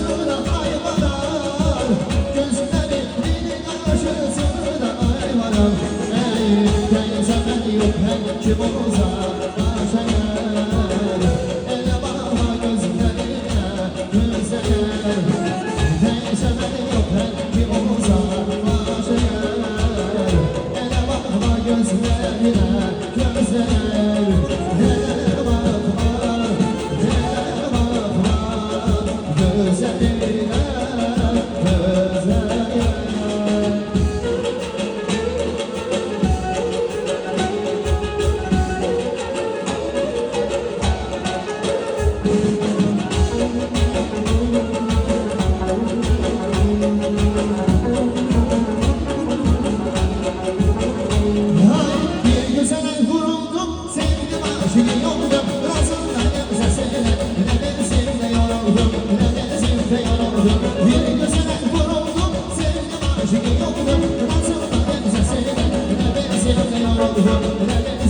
karşısına ayvaram. Gözlerimin karşısına ayvaram. Ey teyze ben yok her kim uzar başeler. Ele bakma gözlerine güzeler. Teyze ben yok her kim uzar başeler. Ele bakma gözlerine güzeler. Ele bakma, ele bakma gözlerine güzeler. Bir güzel vuruldum, sevdim aşık oldum. Razımdayım sesine, ne bensimde yoruldum, ne bensimde yoruldum. Bir güzel vuruldum, sevdim aşık oldum. Razımdayım sesine, ne bensimde yoruldum, ne bensimde